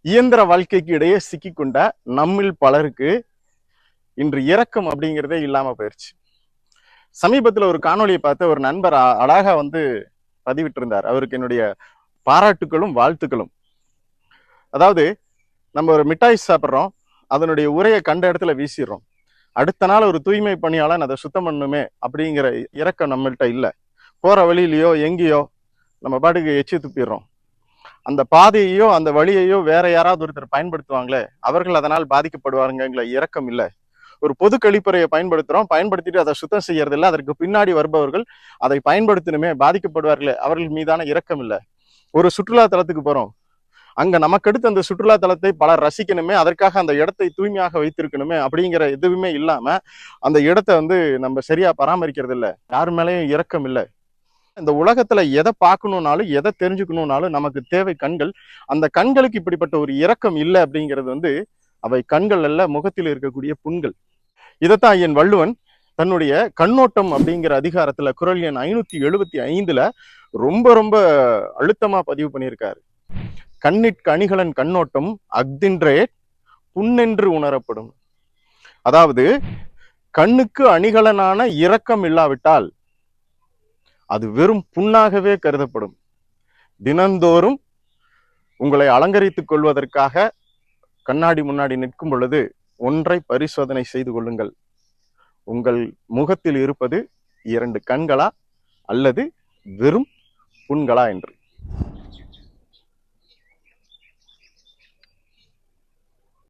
இயந்திர வாழ்க்கைக்கு இடையே சிக்கிக்கொண்ட நம்மில் பலருக்கு இன்று இரக்கம் அப்படிங்கிறதே இல்லாம போயிருச்சு. சமீபத்துல ஒரு காணொலியை பார்த்து ஒரு நண்பர் அழகா பதிவிட்டு இருந்தார். அவருக்கு என்னுடைய பாராட்டுகளும் வாழ்த்துக்களும். அதாவது, நம்ம ஒரு மிட்டாய் சாப்பிட்றோம், அதனுடைய உரையை கண்ட இடத்துல வீசிடுறோம். அடுத்த நாள் ஒரு தூய்மை பணியாளன் அதை சுத்தம் பண்ணுமே அப்படிங்கிற இரக்கம் நம்மள்கிட்ட இல்லை. போற வழியிலையோ எங்கேயோ நம்ம பாட்டுக்கு எச்சி துப்பிடுறோம். அந்த பாதையையோ அந்த வழியையோ வேற யாராவது ஒருத்தர் பயன்படுத்துவாங்களே, அவர்கள் அதனால் பாதிக்கப்படுவாருங்கிற இரக்கம் இல்லை. ஒரு பொது கழிப்பறையை பயன்படுத்திட்டு அதை சுத்தம் செய்யறது இல்லை. அதற்கு பின்னாடி வருபவர்கள் அதை பயன்படுத்தணுமே, பாதிக்கப்படுவார்களே, அவர்கள் மீதான இரக்கம் இல்லை. ஒரு சுற்றுலா தலத்துக்கு போறோம், அங்க நமக்கடுத்து அந்த சுற்றுலா தலத்தை பலர் ரசிக்கணுமே, அதற்காக அந்த இடத்தை தூய்மையாக வைத்திருக்கணுமே அப்படிங்கிற எதுவுமே இல்லாம அந்த இடத்தை நம்ம சரியா பராமரிக்கிறது இல்லை. யார் மேலேயும் இரக்கம் இல்லை. இந்த உலகத்துல எதை பார்க்கணும்னாலும் எதை தெரிஞ்சுக்கணும்னாலும் நமக்கு தேவை கண்கள். அந்த கண்களுக்கு இப்படிப்பட்ட ஒரு இரக்கம் இல்லை அப்படிங்கிறது அவை கண்கள் அல்ல, முகத்தில் இருக்கக்கூடிய புண்கள். இதைத்தான் என் வள்ளுவன் தன்னுடைய கண்ணோட்டம் அப்படிங்கிற அதிகாரத்துல குறள் எண் 575 ரொம்ப ரொம்ப அழுத்தமா பதிவு பண்ணியிருக்காரு. கண்ணிற்கு அணிகலன் கண்ணோட்டம் அஃதின்றே புண்ணென்று உணரப்படும். அதாவது, கண்ணுக்கு அணிகலனான இரக்கம் இல்லாவிட்டால் அது வெறும் புண்ணாகவே கருதப்படும். தினந்தோறும் உங்களை அலங்கரித்துக் கொள்வதற்காக கண்ணாடி முன்னாடி நிற்கும் பொழுது ஒன்றை பரிசோதனை செய்து கொள்ளுங்கள். உங்கள் முகத்தில் இருப்பது 2 கண்களா அல்லது வெறும் புண்களா என்று.